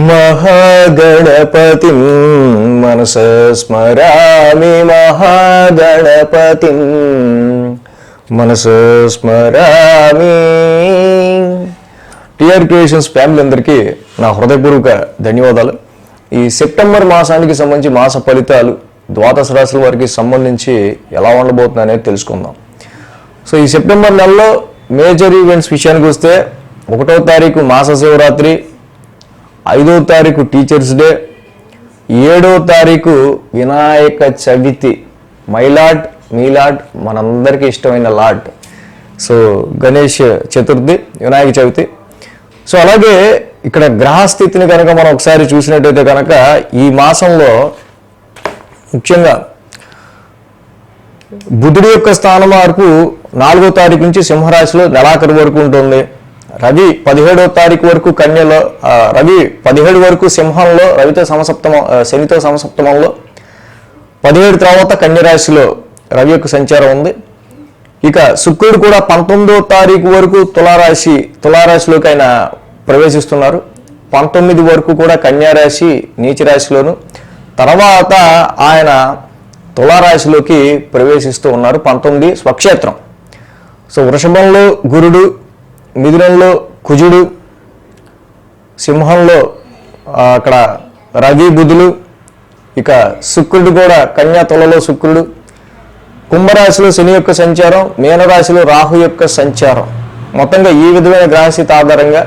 మహాగణపతిం మనసా స్మరామి మహాగణపతిం మనసా స్మరామి. TR creations family అందరికీ నా హృదయపూర్వక ధన్యవాదాలు. ఈ సెప్టెంబర్ మాసానికి సంబంధించి మాస ఫలితాలు ద్వాదశ రాశుల వారికి సంబంధించి ఎలా ఉండబోతుంది అనేది తెలుసుకుందాం. సో ఈ సెప్టెంబర్ నెలలో మేజర్ ఈవెంట్స్ విషయానికి వస్తే 1వ తారీఖు మాస శివరాత్రి, 5వ తారీఖు టీచర్స్ డే, 7వ తారీఖు వినాయక చవితి. మైలాడ్ మీలాడ్ మనందరికీ ఇష్టమైన లాడ్. సో గణేష్ చతుర్థి, వినాయక చవితి. సో అలాగే ఇక్కడ గ్రహస్థితిని కనుక మనం ఒకసారి చూసినట్టయితే కనుక ఈ మాసంలో ముఖ్యంగా బుధుడి యొక్క స్థాన మార్పు 4వ తారీఖు నుంచి సింహరాశిలో నెలాఖరు వరకు ఉంటుంది. రవి 17వ తారీఖు వరకు కన్యలో, రవి 17 వరకు సింహంలో, రవితో సమసప్తమం, శనితో సమసప్తమంలో, 17 తర్వాత కన్యరాశిలో రవి యొక్క సంచారం ఉంది. ఇక శుక్రుడు కూడా 19వ తారీఖు వరకు తులారాశిలోకి ఆయన ప్రవేశిస్తున్నారు. 19 వరకు కూడా కన్యారాశి నీచ రాశిలోను, తర్వాత ఆయన తులారాశిలోకి ప్రవేశిస్తూ ఉన్నారు. 19 స్వక్షేత్రం. సో వృషభంలో గురుడు, మిథునంలో కుజుడు, సింహంలో అక్కడ రవి బుధులు, ఇక శుక్రుడు కూడా కన్యా తులలో శుక్రుడు, కుంభరాశిలో శని యొక్క సంచారం, మీనరాశిలో రాహు యొక్క సంచారం. మొత్తంగా ఈ విధమైన గ్రహస్థితి ఆధారంగా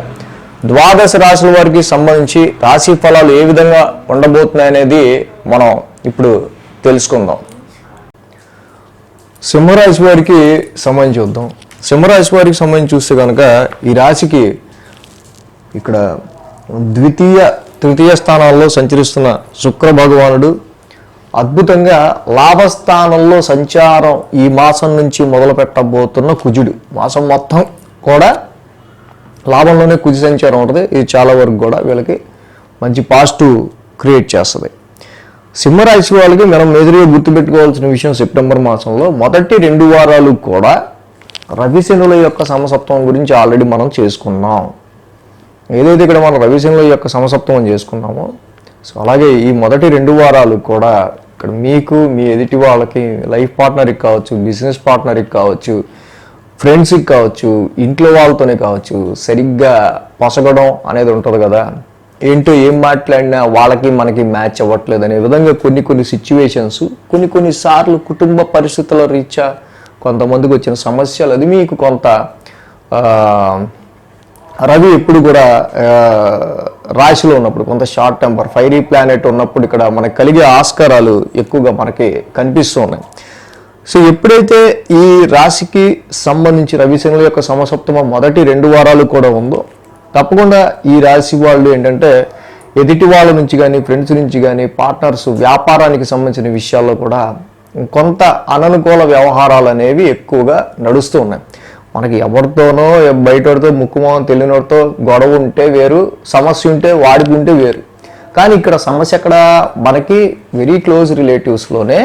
ద్వాదశ రాశుల వారికి సంబంధించి రాశి ఫలాలు ఏ విధంగా ఉండబోతున్నాయనేది మనం ఇప్పుడు తెలుసుకుందాం. సింహరాశి వారికి సంబంధించి చూద్దాం. సింహరాశి వారికి సంబంధించి చూస్తే కనుక ఈ రాశికి ఇక్కడ తృతీయ స్థానాల్లో సంచరిస్తున్న శుక్ర భగవానుడు అద్భుతంగా లాభస్థానంలో సంచారం ఈ మాసం నుంచి మొదలు పెట్టబోతున్న కుజుడు. మాసం మొత్తం కూడా లాభంలోనే కుజు సంచారం ఉంటుంది. ఇది చాలా వరకు కూడా వీళ్ళకి మంచి పాజిటివ్ క్రియేట్ చేస్తుంది. సింహరాశి వాళ్ళకి మనం మేజర్గా గుర్తుపెట్టుకోవాల్సిన విషయం, సెప్టెంబర్ మాసంలో మొదటి 2 వారాలు కూడా రవిశనుల యొక్క సమసప్తమం గురించి ఆల్రెడీ మనం చేసుకున్నాం. ఏదైతే ఇక్కడ మనం రవిశనుల యొక్క సమసప్తమం చేసుకున్నామో, సో అలాగే ఈ మొదటి 2 వారాలు కూడా ఇక్కడ మీకు, మీ ఎదుటి వాళ్ళకి, లైఫ్ పార్ట్నర్కి కావచ్చు, బిజినెస్ పార్ట్నర్కి కావచ్చు, ఫ్రెండ్స్కి కావచ్చు, ఇంట్లో వాళ్ళతోనే కావచ్చు, సరిగ్గా పొసగడం అనేది ఉంటుంది కదా. ఏంటో ఏం మాట్లాడినా వాళ్ళకి మనకి మ్యాచ్ అవ్వట్లేదు అనే విధంగా కొన్ని సిచ్యువేషన్స్, కొన్ని సార్లు కుటుంబ పరిస్థితుల రీత్యా కొంతమందికి వచ్చిన సమస్యలు, అది మీకు కొంత రవి ఎప్పుడు కూడా రాశిలో ఉన్నప్పుడు కొంత షార్ట్ టెంపర్, ఫైరీ ప్లానెట్ ఉన్నప్పుడు ఇక్కడ మనకు కలిగే ఆస్కారాలు ఎక్కువగా మనకి కనిపిస్తూ ఉన్నాయి. సో ఎప్పుడైతే ఈ రాశికి సంబంధించి రవిశనుల యొక్క సమసప్తమ మొదటి 2 వారాలు కూడా ఉందో, తప్పకుండా ఈ రాశి వాళ్ళు ఏంటంటే ఎదుటి వాళ్ళ నుంచి కానీ, ఫ్రెండ్స్ నుంచి కానీ, పార్ట్నర్స్, వ్యాపారానికి సంబంధించిన విషయాల్లో కూడా కొంత అననుకూల వ్యవహారాలు అనేవి ఎక్కువగా నడుస్తూ ఉన్నాయి. మనకి ఎవరితోనో బయటతో ముక్కుమోహం తెలియనివాడితో గొడవ ఉంటే వేరు, సమస్య ఉంటే వాడికి ఉంటే వేరు. కానీ ఇక్కడ సమస్య ఎక్కడ మనకి వెరీ క్లోజ్ రిలేటివ్స్లోనే,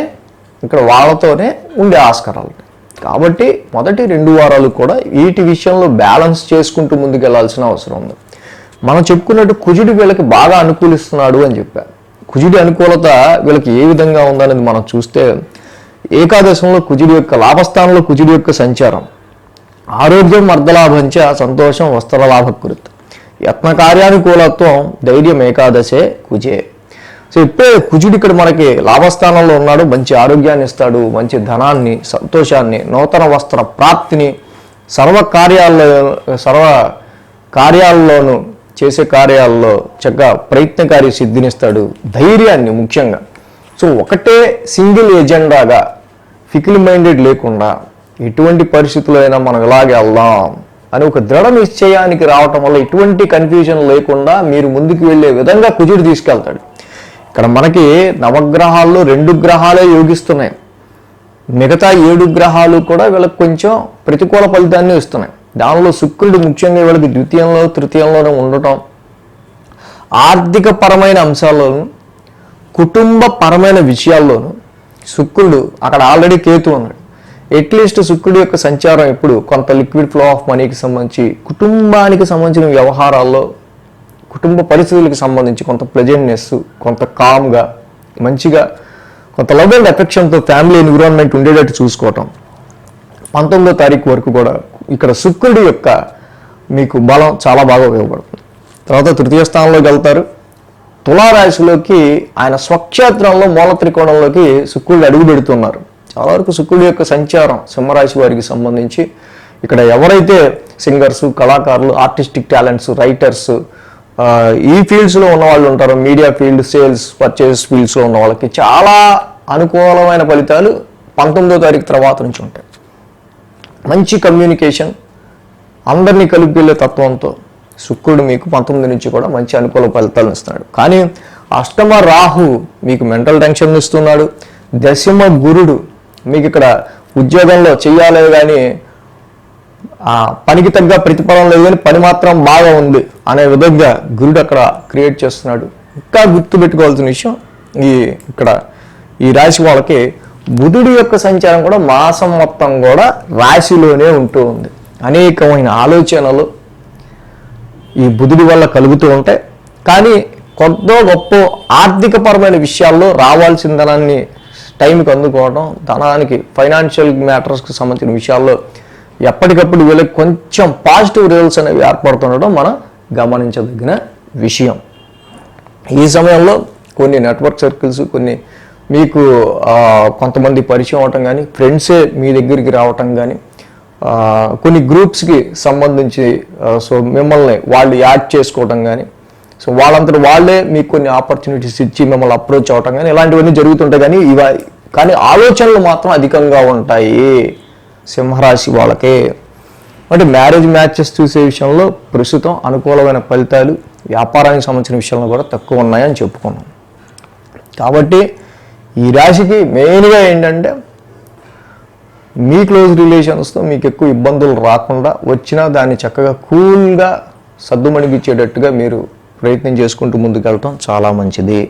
ఇక్కడ వాళ్ళతోనే ఉండే ఆస్కారాలు. కాబట్టి మొదటి 2 వారాలు కూడా వీటి విషయంలో బ్యాలెన్స్ చేసుకుంటూ ముందుకు వెళ్లాల్సిన అవసరం ఉంది. మనం చెప్పుకున్నట్టు కుజుడు వీళ్ళకి బాగా అనుకూలిస్తున్నాడు అని చెప్పారు. కుజుడి అనుకూలత వీళ్ళకి ఏ విధంగా ఉందనేది మనం చూస్తే, ఏకాదశంలో కుజుడి యొక్క లాభస్థానంలో కుజుడి యొక్క సంచారం, ఆరోగ్యం అర్ధలాభంచ సంతోషం వస్త్రలాభకృత్, యత్న కార్యానుకూలత్వం ధైర్యం ఏకాదశే కుజే. సో ఇప్పుడే కుజుడు ఇక్కడ మనకి లాభస్థానంలో ఉన్నాడు. మంచి ఆరోగ్యాన్ని ఇస్తాడు, మంచి ధనాన్ని, సంతోషాన్ని, నూతన వస్త్ర ప్రాప్తిని, సర్వ కార్యాల్లోనూ చేసే కార్యాల్లో చక్కగా ప్రయత్నకారి సిద్ధినిస్తాడు, ధైర్యాన్ని ముఖ్యంగా. సో ఒకటే సింగిల్ ఎజెండాగా ఫికిల్ మైండెడ్ లేకుండా ఎటువంటి పరిస్థితుల్లో అయినా మనం ఇలాగే వెళ్దాం అని ఒక దృఢ నిశ్చయానికి రావటం వల్ల ఎటువంటి కన్ఫ్యూజన్ లేకుండా మీరు ముందుకు వెళ్ళే విధంగా కుజుడు తీసుకెళ్తాడు. ఇక్కడ మనకి నవగ్రహాల్లో 2 గ్రహాలే యోగిస్తున్నాయి. మిగతా 7 గ్రహాలు కూడా వీళ్ళకి కొంచెం ప్రతికూల ఫలితాన్ని ఇస్తున్నాయి. దానిలో శుక్రుడు ముఖ్యంగా వీళ్ళకి ద్వితీయంలో, తృతీయంలోనే ఉండటం, ఆర్థిక పరమైన అంశాల్లోనూ, కుటుంబ పరమైన విషయాల్లోనూ శుక్రుడు, అక్కడ ఆల్రెడీ కేతు ఉన్నాడు. అట్లీస్ట్ శుక్రుడి యొక్క సంచారం ఇప్పుడు కొంత లిక్విడ్ ఫ్లో ఆఫ్ మనీకి సంబంధించి, కుటుంబానికి సంబంధించిన వ్యవహారాల్లో కుటుంబ పరిస్థితులకు సంబంధించి కొంత ప్లెజెంట్నెస్, కొంత కామ్గా, మంచిగా, కొంత లవ్ అండ్ ఎఫెక్షన్తో ఫ్యామిలీ ఎన్విరాన్మెంట్ ఉండేటట్టు చూసుకోవటం. 19వ తారీఖు వరకు కూడా ఇక్కడ శుక్రుడి యొక్క మీకు బలం చాలా బాగా ఉపయోగపడుతుంది. తర్వాత తృతీయ స్థానంలోకి వెళ్తారు. తులారాశిలోకి ఆయన స్వక్షేత్రంలో మూల త్రికోణంలోకి శుక్రుడు అడుగు పెడుతున్నారు. చాలా వరకు శుక్రుడి యొక్క సంచారం సింహరాశి వారికి సంబంధించి ఇక్కడ ఎవరైతే సింగర్స్, కళాకారులు, ఆర్టిస్టిక్ టాలెంట్స్, రైటర్స్, ఈ ఫీల్డ్స్లో ఉన్న వాళ్ళు ఉంటారో, మీడియా ఫీల్డ్, సేల్స్, పర్చేస్ ఫీల్డ్స్లో ఉన్న వాళ్ళకి చాలా అనుకూలమైన ఫలితాలు 19వ తారీఖు తర్వాత నుంచి ఉంటాయి. మంచి కమ్యూనికేషన్, అందరినీ కలిపి తత్వంతో శుక్రుడు మీకు 19 నుంచి కూడా మంచి అనుకూల ఫలితాలను ఇస్తున్నాడు. కానీ అష్టమ రాహు మీకు మెంటల్ టెన్షన్ ఇస్తున్నాడు. దశమ గురుడు మీకు ఇక్కడ ఉద్యోగంలో చెయ్యాలే కానీ పనికి తగ్గ ప్రతిఫలం లేదు, కానీ పని మాత్రం బాగా ఉంది అనే విధంగా గురుడు అక్కడ క్రియేట్ చేస్తున్నాడు. ఇంకా గుర్తుపెట్టుకోవాల్సిన విషయం, ఇక్కడ ఈ రాశి వాళ్ళకి బుధుడి యొక్క సంచారం కూడా మాసం మొత్తం కూడా రాశిలోనే ఉంటూ ఉంది. అనేకమైన ఆలోచనలు ఈ బుధుడి వల్ల కలుగుతూ ఉంటాయి. కానీ కొద్దో గొప్ప ఆర్థికపరమైన విషయాల్లో రావాల్సిన ధనాన్ని టైంకి అందుకోవడం, ధనానికి ఫైనాన్షియల్ మ్యాటర్స్కి సంబంధించిన విషయాల్లో ఎప్పటికప్పుడు వీళ్ళకి కొంచెం పాజిటివ్ రిజల్ట్స్ అనేవి ఏర్పడుతుండడం మనం గమనించదగిన విషయం. ఈ సమయంలో కొన్ని నెట్వర్క్ సర్కిల్స్, కొన్ని మీకు కొంతమంది పరిచయం అవటం కానీ, ఫ్రెండ్సే మీ దగ్గరికి రావటం కానీ, కొన్ని గ్రూప్స్కి సంబంధించి సో మిమ్మల్ని వాళ్ళు యాడ్ చేసుకోవటం కానీ, సో వాళ్ళంతా వాళ్ళే మీకు కొన్ని ఆపర్చునిటీస్ ఇచ్చి మిమ్మల్ని అప్రోచ్ అవ్వటం కానీ ఇలాంటివన్నీ జరుగుతుంటాయి. కానీ ఆలోచనలు మాత్రం అధికంగా ఉంటాయి సింహరాశి వాళ్ళకే. అంటే మ్యారేజ్ మ్యాచెస్ చూసే విషయంలో ప్రస్తుతం అనుకూలమైన ఫలితాలు, వ్యాపారానికి సంబంధించిన విషయంలో కూడా తక్కువ ఉన్నాయని చెప్పుకున్నాం. కాబట్టి ఈ రాశికి మెయిన్గా ఏంటంటే మీ క్లోజ్ రిలేషన్స్తో మీకు ఎక్కువ ఇబ్బందులు రాకుండా, వచ్చినా దాన్ని చక్కగా కూల్గా సద్దుమణిగిచ్చేటట్టుగా మీరు ప్రయత్నం చేసుకుంటూ ముందుకెళ్ళటం చాలా మంచిది.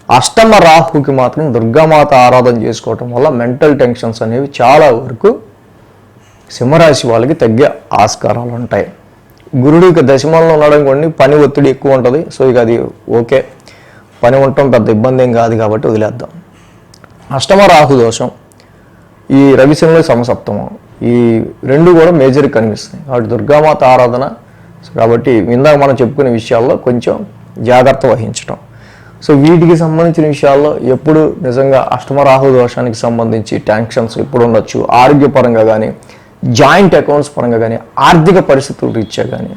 అష్టమ రాహుకి మాత్రం దుర్గామాత ఆరాధన చేసుకోవటం వల్ల మెంటల్ టెన్షన్స్ అనేవి చాలా వరకు సింహరాశి వాళ్ళకి తగ్గే ఆస్కారాలు ఉంటాయి. గురుడికి దశమంలో ఉండడం కొన్ని పని ఒత్తిడి ఎక్కువ ఉంటుంది. సో ఇక అది ఓకే, పని ఉండటం పెద్ద ఇబ్బంది ఏం కాదు కాబట్టి వదిలేద్దాం. అష్టమ రాహు దోషం, ఈ రవిశనుల సమసప్తమం, ఈ రెండు కూడా మేజర్గా కనిపిస్తున్నాయి. కాబట్టి దుర్గామాత ఆరాధన, కాబట్టి ఇందాక మనం చెప్పుకునే విషయాల్లో కొంచెం జాగ్రత్త వహించటం. సో వీటికి సంబంధించిన విషయాల్లో ఎప్పుడు నిజంగా అష్టమరాహు దోషానికి సంబంధించి టెన్షన్స్ ఎప్పుడు ఉండొచ్చు, ఆరోగ్యపరంగా కానీ, జాయింట్ అకౌంట్స్ పరంగా కానీ, ఆర్థిక పరిస్థితులు రీత్యా కానీ,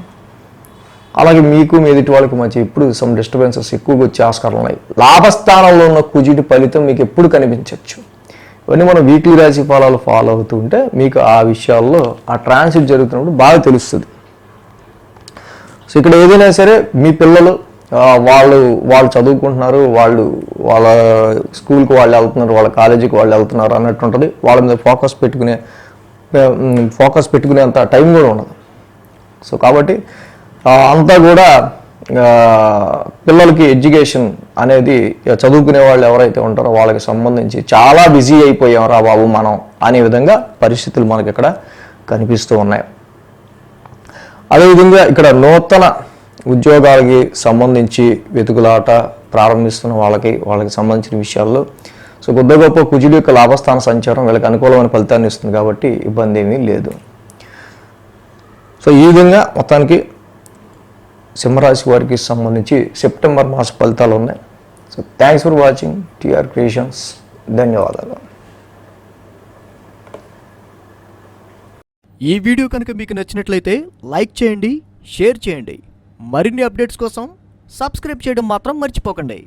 అలాగే మీకు ఎదుటి వాళ్ళకి మధ్య ఎప్పుడు సమ్ డిస్టర్బెన్సెస్ ఎక్కువగా వచ్చే ఆస్కారం ఉన్నాయి. లాభస్థానంలో ఉన్న కుజుడి ఫలితం మీకు ఎప్పుడు కనిపించవచ్చు. ఇవన్నీ మనం వీక్లీ రాశి ఫలాలు ఫాలో అవుతూ ఉంటే మీకు ఆ విషయాల్లో ఆ ట్రాన్సిట్ జరుగుతున్నప్పుడు బాగా తెలుస్తుంది. సో ఇక్కడ ఏదైనా సరే మీ పిల్లలు వాళ్ళు చదువుకుంటున్నారు, వాళ్ళ స్కూల్కి వాళ్ళు వెళ్తున్నారు, వాళ్ళ కాలేజీకి వాళ్ళు వెళ్తున్నారు అన్నట్టు ఉంటుంది. వాళ్ళ మీద ఫోకస్ పెట్టుకునేంత టైం కూడా ఉండదు. సో కాబట్టి అంతా కూడా పిల్లలకి ఎడ్యుకేషన్ అనేది చదువుకునే వాళ్ళు ఎవరైతే ఉంటారో వాళ్ళకి సంబంధించి చాలా బిజీ అయిపోయాం బాబు మనం అనే విధంగా పరిస్థితులు మనకి ఇక్కడ కనిపిస్తూ ఉన్నాయి. అదేవిధంగా ఇక్కడ నూతన ఉద్యోగాలకి సంబంధించి వెతుకులాట ప్రారంభిస్తున్న వాళ్ళకి సంబంధించిన విషయాల్లో సో కొద్ది గొప్ప కుజుడి యొక్క లాభస్థాన సంచారం వీళ్ళకి అనుకూలమైన ఫలితాన్ని ఇస్తుంది కాబట్టి ఇబ్బంది ఏమీ లేదు. సో ఈ విధంగా మొత్తానికి సింహరాశి వారికి సంబంధించి సెప్టెంబర్ మాస ఫలితాలు ఉన్నాయి. So thanks for watching TR Creations. ధన్యవాదాలు. ఈ వీడియో కనుక మీకు నచ్చినట్లయితే లైక్ చేయండి, షేర్ చేయండి. మరిన్ని అప్డేట్స్ కోసం సబ్స్క్రైబ్ చేయడం మాత్రం మర్చిపోకండి.